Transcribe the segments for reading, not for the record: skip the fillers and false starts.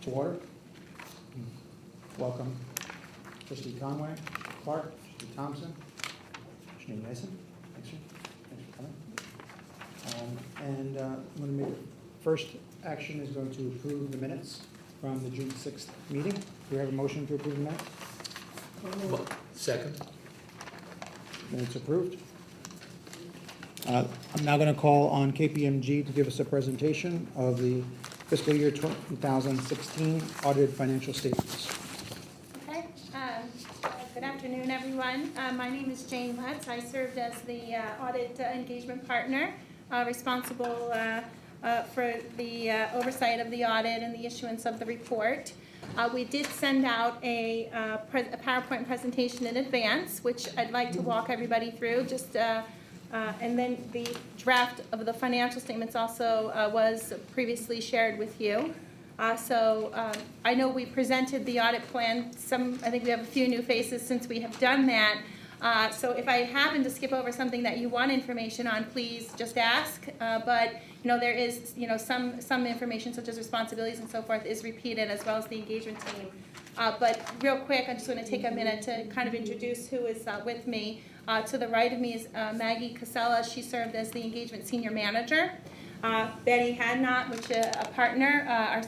To order. Welcome, Trustee Conway, Clark, Trustee Thompson, Trustee Mason. Thanks for coming. I'm going to make first action is going to approve the minutes from the June 6th meeting. Do we have a motion to approve the minutes? Second. Minutes approved. I'm now going to call on KPMG to give us a presentation of the fiscal year 2016 audited financial statements. Okay. Good afternoon, everyone. My name is Jane Letts. I served as the audit engagement partner responsible for the oversight of the audit and the issuance of the report. We did send out a PowerPoint presentation in advance, which I'd like to walk everybody through. And then the draft of the financial statements also was previously shared with you. I know we presented the audit plan. I think we have a few new faces since we have done that. So if I happen to skip over something that you want information on, please just ask. But there is some information such as responsibilities and so forth is repeated, as well as the engagement team. But real quick, I just want to take a minute to kind of introduce who is with me. To the right of me is Maggie Casella. She served as the engagement senior manager. Betty Hadnot, which is a partner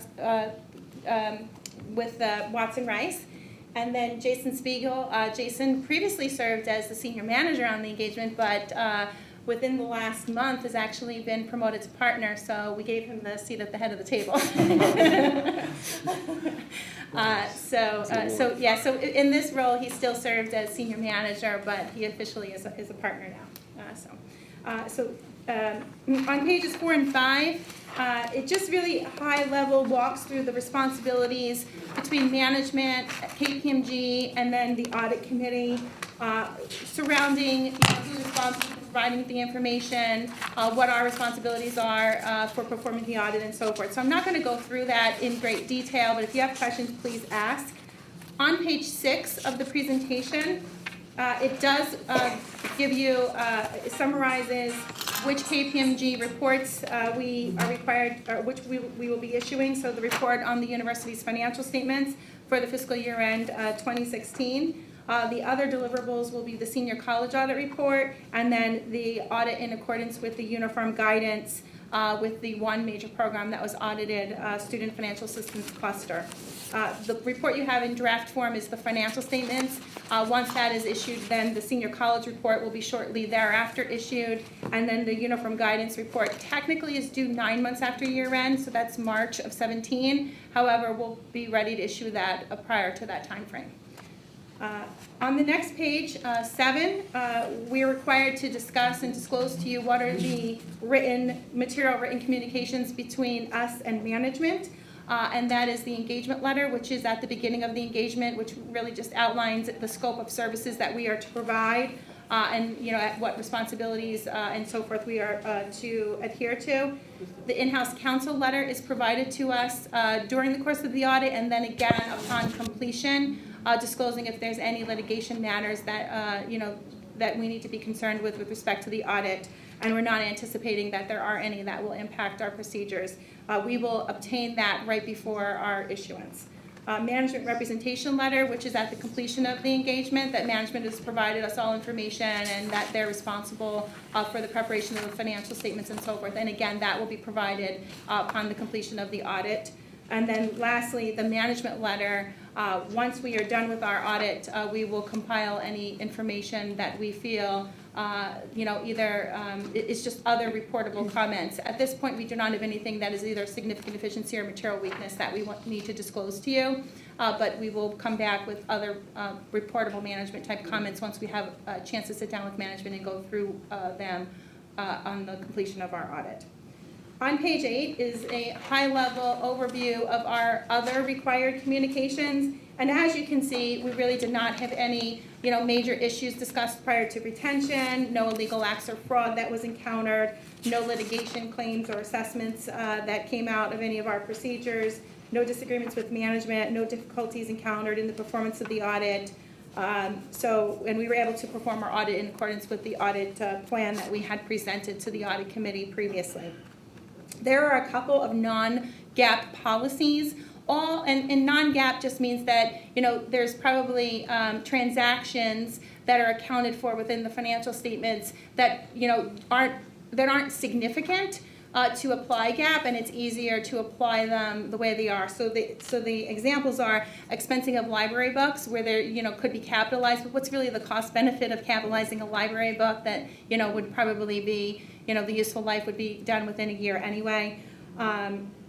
with Watson Rice. And then Jason Spiegel. Jason previously served as the senior manager on the engagement, but within the last month has actually been promoted to partner, so we gave him the seat at the head of the table. So in this role, he still served as senior manager, but he officially is a partner now. On pages 4 and 5, it just really high level walks through the responsibilities between management, KPMG, and then the audit committee surrounding who's responsible for providing the information, what our responsibilities are for performing the audit, and so forth. So I'm not going to go through that in great detail, but if you have questions, please ask. On page 6 of the presentation, it does give you, it summarizes which KPMG reports we are required, or which we will be issuing. So the report on the university's financial statements for the fiscal year end 2016. The other deliverables will be the senior college audit report, and then the audit in accordance with the uniform guidance with the one major program that was audited, Student Financial Assistance Cluster. The report you have in draft form is the financial statements. Once that is issued, then the senior college report will be shortly thereafter issued, and then the uniform guidance report technically is due 9 months after year end, so that's March of 17. However, we'll be ready to issue that prior to that time frame. On the next page, 7, we are required to discuss and disclose to you what are the written communications between us and management. And that is the engagement letter, which is at the beginning of the engagement, which really just outlines the scope of services that we are to provide, and at what responsibilities and so forth we are to adhere to. The in-house counsel letter is provided to us during the course of the audit, and then again upon completion, disclosing if there's any litigation matters that that we need to be concerned with respect to the audit, and we're not anticipating that there are any that will impact our procedures. We will obtain that right before our issuance. Management representation letter, which is at the completion of the engagement, that management has provided us all information and that they're responsible for the preparation of the financial statements and so forth. And again, that will be provided upon the completion of the audit. And then lastly, the management letter. Once we are done with our audit, we will compile any information that we feel, either it's just other reportable comments. At this point, we do not have anything that is either significant deficiency or material weakness that we need to disclose to you. But we will come back with other reportable management type comments once we have a chance to sit down with management and go through them on the completion of our audit. On page 8 is a high-level overview of our other required communications. And as you can see, we really did not have any major issues discussed prior to retention, no illegal acts or fraud that was encountered, no litigation claims or assessments that came out of any of our procedures, no disagreements with management, no difficulties encountered in the performance of the audit. And we were able to perform our audit in accordance with the audit plan that we had presented to the audit committee previously. There are a couple of non-GAAP policies and non-GAAP just means that, there's probably transactions that are accounted for within the financial statements that, aren't significant to apply GAAP, and it's easier to apply them the way they are. So the examples are expensing of library books, where there could be capitalized, but what's really the cost benefit of capitalizing a library book that would probably be the useful life would be done within a year anyway.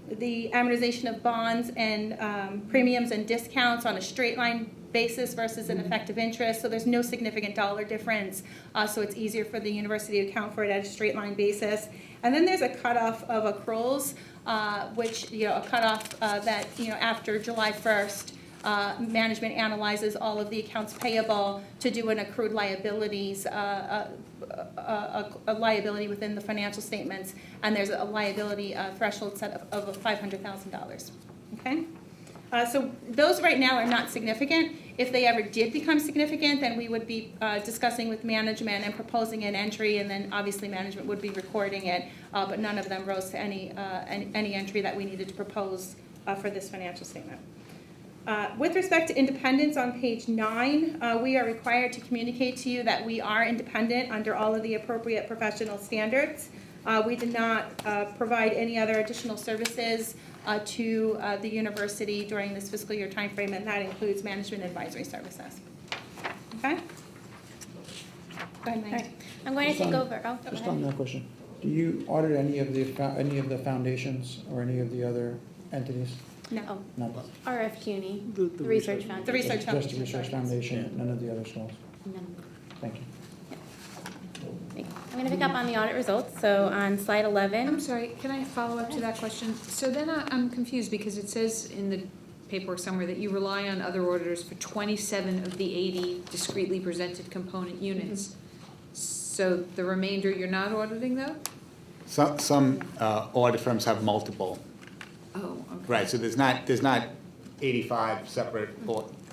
The amortization of bonds and premiums and discounts on a straight line basis versus an effective interest, so there's no significant dollar difference, so it's easier for the university to account for it at a straight line basis. And then there's a cutoff of accruals, which, a cutoff that, after July 1st, management analyzes all of the accounts payable to do an accrued liabilities, a liability within the financial statements, and there's a liability threshold set of $500,000, okay? So those right now are not significant. If they ever did become significant, then we would be discussing with management and proposing an entry, and then obviously management would be recording it, but none of them rose to any entry that we needed to propose for this financial statement. With respect to independence on page 9, we are required to communicate to you that we are independent under all of the appropriate professional standards. We did not provide any other additional services to the university during this fiscal year timeframe, and that includes management advisory services. Okay? Go ahead, Mike. I'm going to take over. Oh, go Just ahead. on that question, do you audit any of the foundations or any of the other entities? No. Oh, None. RF CUNY, the Research Foundation. The Research Just the Foundation. Research Foundation, none of the other schools? None. Thank you. I'm going to pick up on the audit results. So on slide 11. I'm sorry, can I follow up to that question? So then I'm confused because it says in the paperwork somewhere that you rely on other auditors for 27 of the 80 discretely presented component units. So the remainder, you're not auditing though? Some audit firms have multiple. Oh, okay. Right, so there's not 85 separate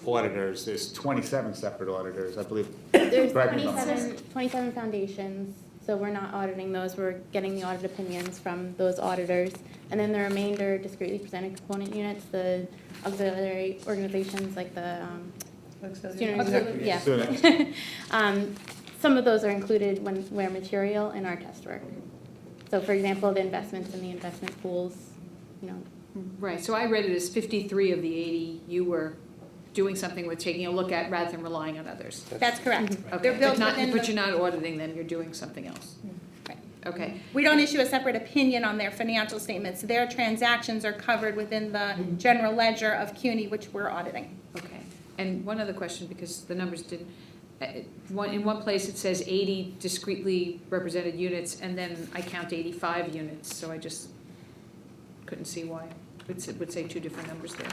auditors, there's 27 separate auditors, I believe. There's Correct me if I'm 27 foundations, so we're not auditing those. We're getting the audit opinions from those auditors. And then the remainder discretely presented component units, the auxiliary organizations like the student Auxiliary. yeah. Students. Some of those are included when we're material in our test work. So for example, the investments in the investment pools, Right, so I read it as 53 of the 80 you were doing something with, taking a look at rather than relying on others. That's correct. Okay, They're built but within you're not auditing them, you're doing something else. Right. Okay, We don't issue a separate opinion on their financial statements. Their transactions are covered within the general ledger of CUNY, which we're auditing. okay. And one other question, because the numbers didn't, in one place it says 80 discretely represented units, and then I count 85 units, so I just couldn't see why. It would say two different numbers there.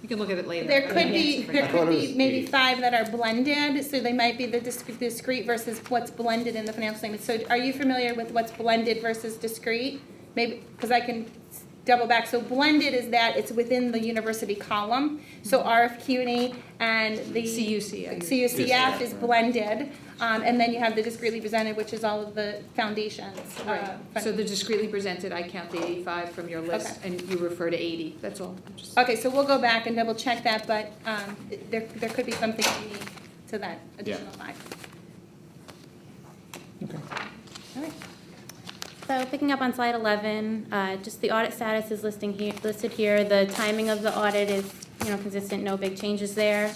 You can look at it later. There could be, Yeah. there I thought could it was be maybe 80. 5 that are blended, so they might be the discrete versus what's blended in the financial statement. So are you familiar with what's blended versus discrete? Maybe, because I can double back. So blended is that it's within the university column. So RFCUNY and the CUCF is blended. And then you have the discretely presented, which is all of the foundations. Right, so the discretely presented, I count the 85 from your list, Okay. and you refer to 80, that's all. I'm just- Okay, so we'll go back and double check that, but there could be something unique to that additional 5. Okay. All right. So picking up on slide 11, just the audit status is listed here. The timing of the audit is consistent, no big changes there.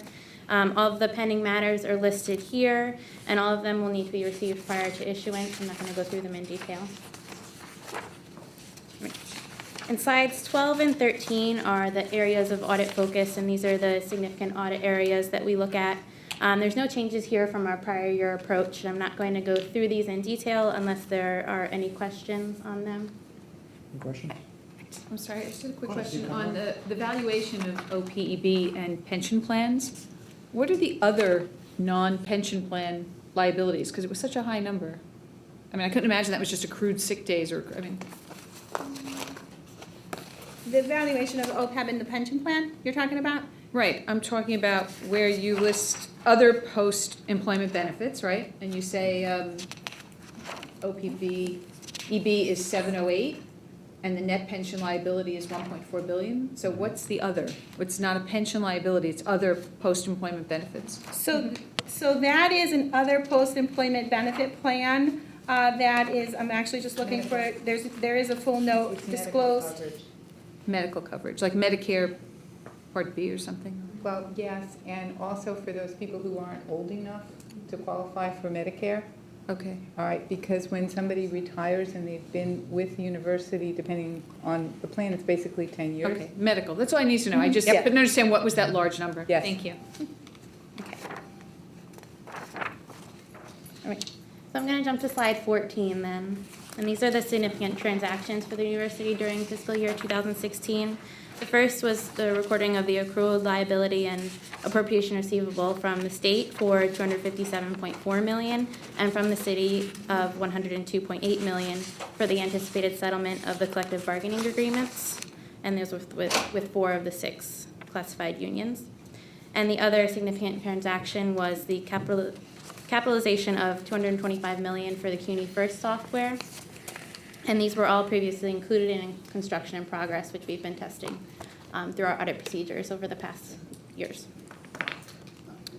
All of the pending matters are listed here, and all of them will need to be received prior to issuance. I'm not going to go through them in detail. And slides 12 and 13 are the areas of audit focus, and these are the significant audit areas that we look at. There's no changes here from our prior year approach. I'm not going to go through these in detail unless there are any questions on them. Any questions? I'm sorry, just a quick question on the valuation of OPEB and pension plans. What are the other non-pension plan liabilities? Because it was such a high number. I mean, I couldn't imagine that was just accrued sick days or, I mean. The evaluation of OPEB in the pension plan you're talking about? Right, I'm talking about where you list other post-employment benefits, right? And you say OPEB is 708, and the net pension liability is 1.4 billion. So what's the other? It's not a pension liability, it's other post-employment benefits. So that is an other post-employment benefit plan. That is, I'm actually just looking for it. There is a full note disclosed. Medical coverage, like Medicare Part B or something? Well, yes, and also for those people who aren't old enough to qualify for Medicare. Okay. All right, because when somebody retires and they've been with the university, depending on the plan, it's basically 10 years. Okay, medical, that's all I need to know. I just Yep. couldn't understand what was that large number. Yes. Thank you. Okay. All right, so I'm gonna jump to slide 14 then. And these are the significant transactions for the university during fiscal year 2016. The first was the recording of the accrual liability and appropriation receivable from the state for $257.4 million and from the city of $102.8 million for the anticipated settlement of the collective bargaining agreements. And this was with 4 of the 6 classified unions. And the other significant transaction was the capitalization of $225 million for the CUNY First software. And these were all previously included in construction in progress, which we've been testing through our audit procedures over the past years.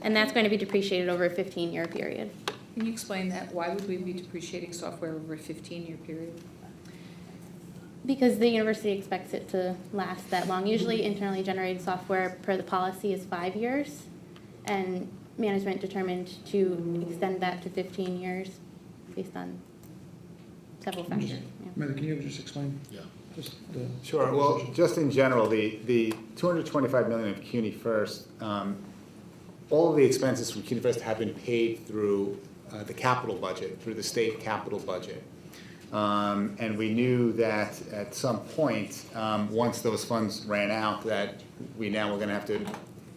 And that's going to be depreciated over a 15-year period. Can you explain that? Why would we be depreciating software over a 15-year period? Because the university expects it to last that long. Usually internally generated software per the policy is 5 years, and management determined to extend that to 15 years based on several factors. Yeah. Amanda, can you just explain? Yeah. Just the Sure, well, just in general, the $225 million of CUNY First, all of the expenses from CUNY First have been paid through the capital budget, through the state capital budget. And we knew that at some point, once those funds ran out, that we now were gonna have to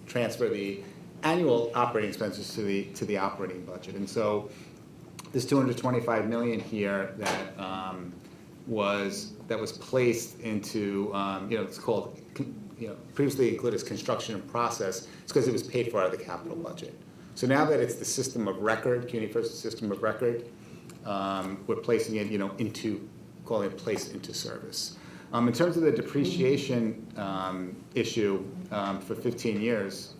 transfer the annual operating expenses to the operating budget. And so this $225 million here that was placed into, it's called, previously included as construction in process, it's because it was paid for out of the capital budget. So now that it's the system of record, CUNY First system of record, we're placing it, calling it placed into service. In terms of the depreciation issue for 15 years,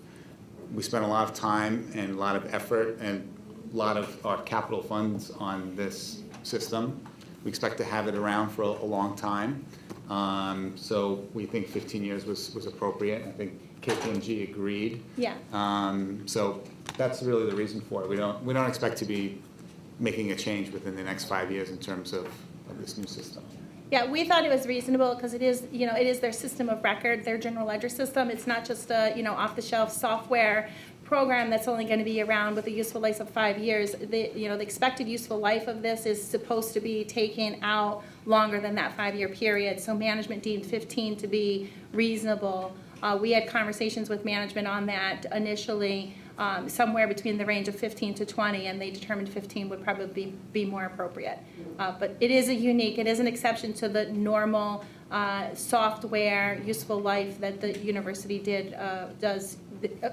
we spent a lot of time and a lot of effort and a lot of our capital funds on this system. We expect to have it around for a long time. So we think 15 years was appropriate. I think KPMG agreed. Yeah. So that's really the reason for it. We don't expect to be making a change within the next 5 years in terms of this new system. Yeah, we thought it was reasonable because it is their system of record, their general ledger system. It's not just a, off-the-shelf software program that's only going to be around with a useful life of 5 years. The expected useful life of this is supposed to be taken out longer than that 5-year period. So management deemed 15 to be reasonable. We had conversations with management on that initially, somewhere between the range of 15 to 20, and they determined 15 would probably be more appropriate. But it is an exception to the normal software useful life that the university does.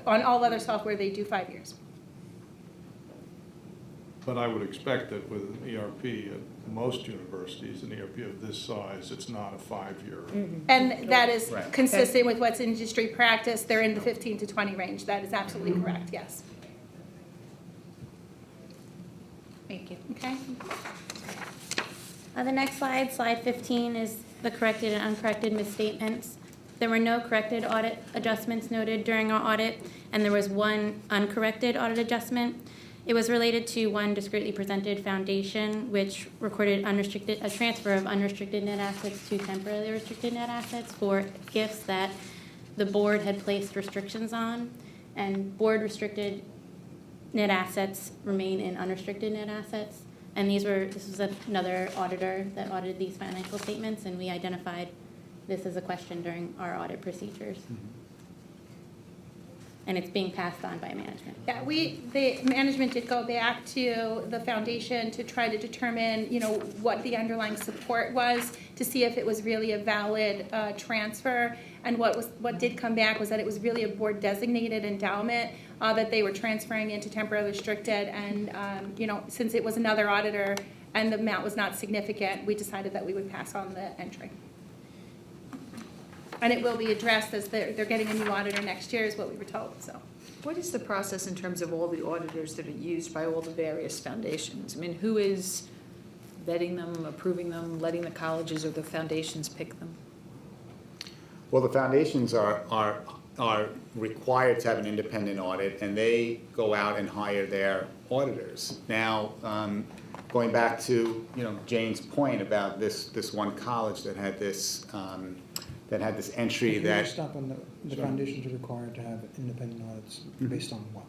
On all other software, they do 5 years. But I would expect that with an ERP at most universities, an ERP of this size, it's not a 5-year. And that is Right. consistent with what's industry practice. They're in the 15 to 20 range. That is absolutely correct, yes. Thank you. Okay? The next slide, slide 15, is the corrected and uncorrected misstatements. There were no corrected audit adjustments noted during our audit, and there was one uncorrected audit adjustment. It was related to one discretely presented foundation, which recorded a transfer of unrestricted net assets to temporarily restricted net assets for gifts that the board had placed restrictions on, and board restricted net assets remain in unrestricted net assets. And this was another auditor that audited these financial statements, and we identified this as a question during our audit procedures. And it's being passed on by management. Yeah, the management did go back to the foundation to try to determine, what the underlying support was to see if it was really a valid transfer. And what did come back was that it was really a board designated endowment that they were transferring into temporarily restricted. And since it was another auditor and the amount was not significant, we decided that we would pass on the entry. and it will be addressed as they're getting a new auditor next year, is what we were told, so. What is the process in terms of all the auditors that are used by all the various foundations? I mean, who is vetting them, approving them, letting the colleges or the foundations pick them? Well, the foundations are required to have an independent audit, and they go out and hire their auditors. Now, going back to, Jane's point about this one college that had this entry Can you that. just stop on the foundations are required to have independent audits based on what?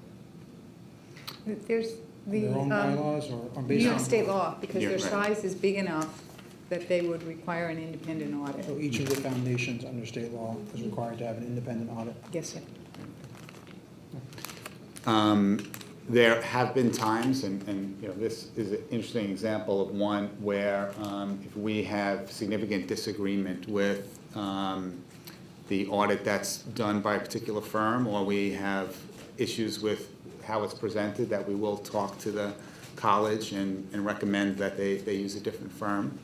There's the Their own bylaws or New based on? York state law, because Yeah, their right. size is big enough that they would require an independent audit. So each of the foundations under state law is required to have an independent audit? Yes, sir. There have been times, and this is an interesting example of one where if we have significant disagreement with the audit that's done by a particular firm, or we have issues with how it's presented, that we will talk to the college and recommend that they use a different firm.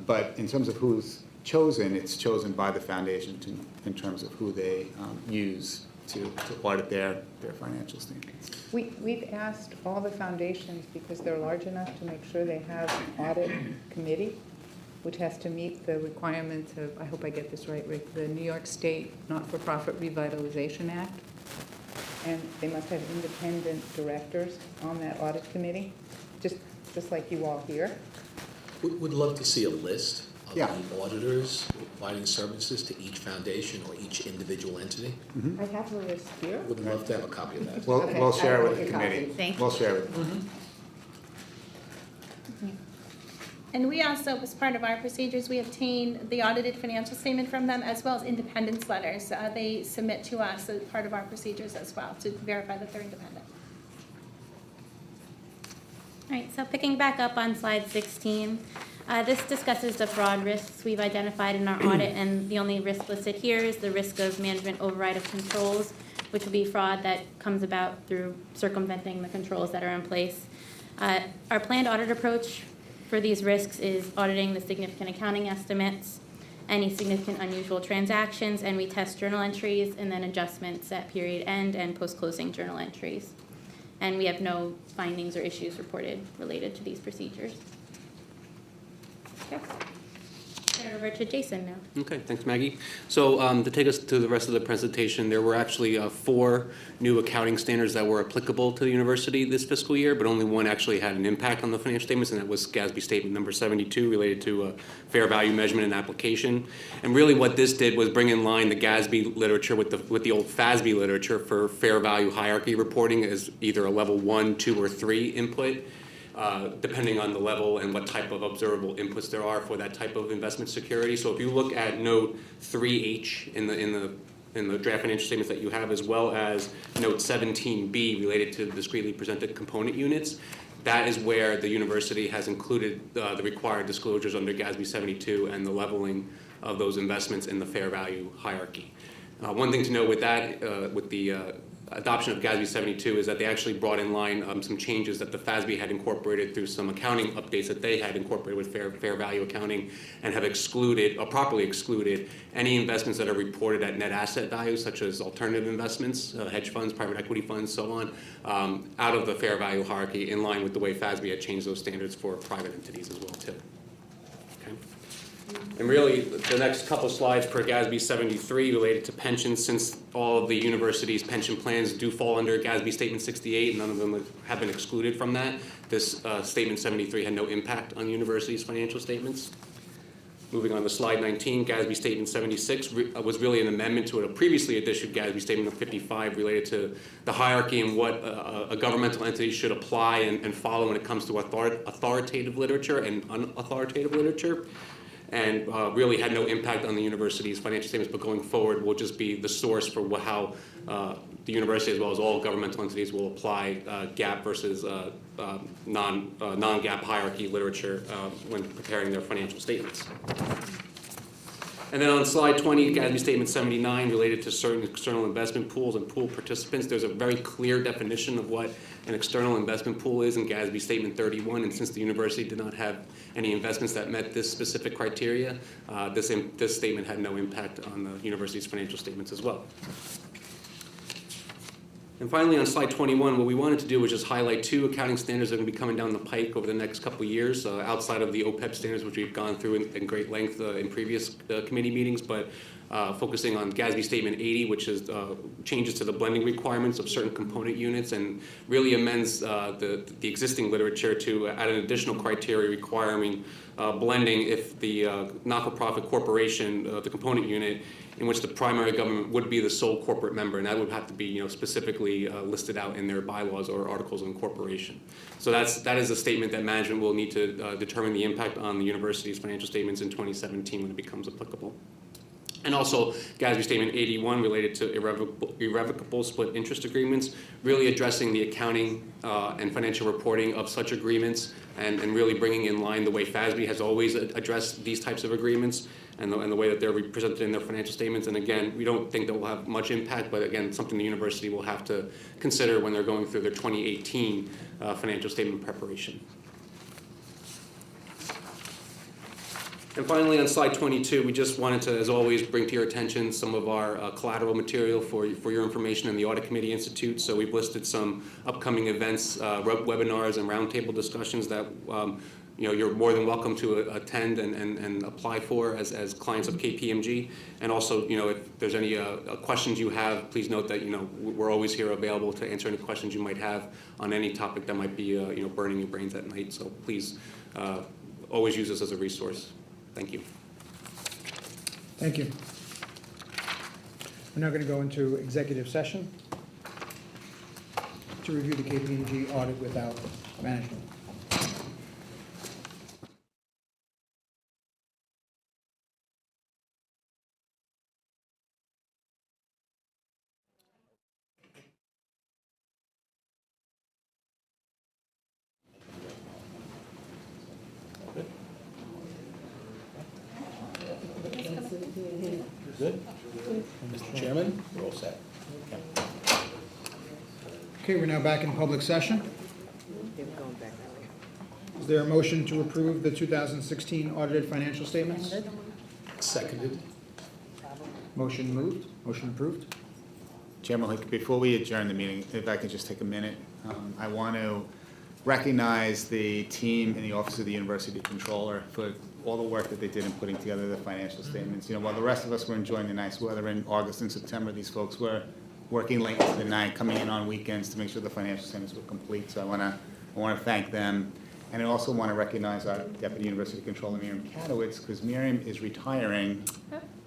But in terms of who's chosen, it's chosen by the foundation in terms of who they use to audit their financial statements. We've asked all the foundations, because they're large enough, to make sure they have an audit committee, which has to meet the requirements of, I hope I get this right, Rick, the New York State Not-for-Profit Revitalization Act. And they must have independent directors on that audit committee, just like you all here. Would love to see a list of Yeah. the auditors providing services to each foundation or each individual entity. I have the list here. Would love to have a copy of that. Okay, We'll share it I'll with the make a copy. committee. Thank you. We'll share it with them. And we also, as part of our procedures, we obtain the audited financial statement from them, as well as independence letters. They submit to us as part of our procedures as well, to verify that they're independent. All right, so picking back up on slide 16, this discusses the fraud risks we've identified in our audit, and the only risk listed here is the risk of management override of controls, which will be fraud that comes about through circumventing the controls that are in place. Our planned audit approach for these risks is auditing the significant accounting estimates, any significant unusual transactions, and we test journal entries and then adjustments at period end and post-closing journal entries. And we have no findings or issues reported related to these procedures. Okay. Turn it over to Jason now. Okay, thanks, Maggie. So to take us to the rest of the presentation, there were actually 4 new accounting standards that were applicable to the university this fiscal year, but only one actually had an impact on the financial statements, and that was GASB statement number 72 related to fair value measurement and application. And really what this did was bring in line the GASB literature with the old FASB literature for fair value hierarchy reporting as either a level 1, 2, or 3 input. Depending on the level and what type of observable inputs there are for that type of investment security. So if you look at note 3H in the draft financial statements that you have, as well as note 17B related to discretely presented component units, that is where the university has included the required disclosures under GASB 72 and the leveling of those investments in the fair value hierarchy. One thing to note with that, with the adoption of GASB 72 is that they actually brought in line some changes that the FASB had incorporated through some accounting updates that they had incorporated with fair value accounting, and have excluded, or properly excluded, any investments that are reported at net asset value, such as alternative investments, hedge funds, private equity funds, so on, out of the fair value hierarchy, in line with the way FASB had changed those standards for private entities as well, too. Okay. And really, the next couple slides per GASB 73 related to pensions, since all of the university's pension plans do fall under GASB Statement 68, none of them have been excluded from that. This Statement 73 had no impact on the university's financial statements. Moving on to slide 19, GASB Statement 76 was really an amendment to a previously issued GASB Statement of 55 related to the hierarchy and what a governmental entity should apply and follow when it comes to authoritative literature and unauthoritative literature. And really had no impact on the university's financial statements, but going forward will just be the source for how the university, as well as all governmental entities, will apply GAAP versus non-GAAP hierarchy literature when preparing their financial statements. And then on slide 20, GASB Statement 79, related to certain external investment pools and pool participants, there's a very clear definition of what an external investment pool is in GASB Statement 31, and since the university did not have any investments that met this specific criteria, this statement had no impact on the university's financial statements as well. And finally, on slide 21, what we wanted to do was just highlight 2 accounting standards that are going to be coming down the pike over the next couple of years, outside of the OPEB standards, which we've gone through in great length in previous committee meetings, but focusing on GASB Statement 80, which is changes to the blending requirements of certain component units and really amends the existing literature to add an additional criteria requiring blending if the not-for-profit corporation, the component unit, in which the primary government would be the sole corporate member, and that would have to be specifically listed out in their bylaws or articles of incorporation. So that is a statement that management will need to determine the impact on the university's financial statements in 2017 when it becomes applicable. And also GASB Statement 81 related to irrevocable split interest agreements, really addressing the accounting and financial reporting of such agreements and really bringing in line the way FASB has always addressed these types of agreements and the way that they're represented in their financial statements. And again, we don't think that will have much impact, but again, something the university will have to consider when they're going through their 2018 financial statement preparation. And finally, on slide 22, we just wanted to, as always, bring to your attention some of our collateral material for your information in the Audit Committee Institute. So we've listed some upcoming events, webinars, and roundtable discussions that you're more than welcome to attend and apply for as clients of KPMG. And also, if there's any questions you have, please note that we're always here available to answer any questions you might have on any topic that might be burning your brains at night. So please always use this as a resource. Thank you. Thank you. We're now going to go into executive session to review the KPMG audit without management. Good. Mr. Chairman, we're all set. Okay, we're now back in public session. Is there a motion to approve the 2016 audited financial statements? Seconded. Motion moved, motion approved. Chairman, before we adjourn the meeting, if I could just take a minute, I want to recognize the team in the Office of the University Controller for all the work that they did in putting together the financial statements. While the rest of us were enjoying the nice weather in August and September, these folks were working late into the night, coming in on weekends to make sure the financial statements were complete. So I want to thank them. And I also want to recognize our Deputy University Controller, Miriam Katowitz, because Miriam is retiring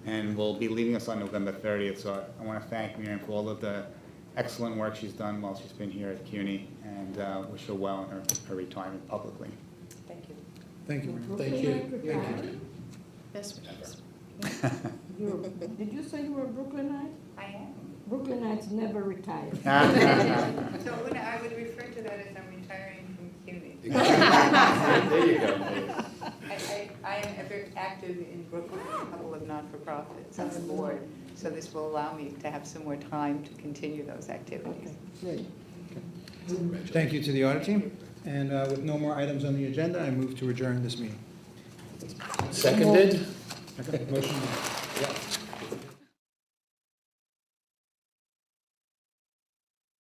and will be leaving us on November 30th. So I want to thank Miriam for all of the excellent work she's done while she's been here at CUNY, and wish her well in her retirement publicly. Thank you. Thank you, Miriam. Thank you. Thank you. Best Did you say you were a Brooklynite? I am. Brooklynites never retire. So I would refer to that as I'm retiring from CUNY. There you go. I am very active in Brooklyn, a couple of not-for-profits on the board, so this will allow me to have some more time to continue those activities. Good. Thank you to the audit team. And with no more items on the agenda, I move to adjourn this meeting. Seconded. Motion.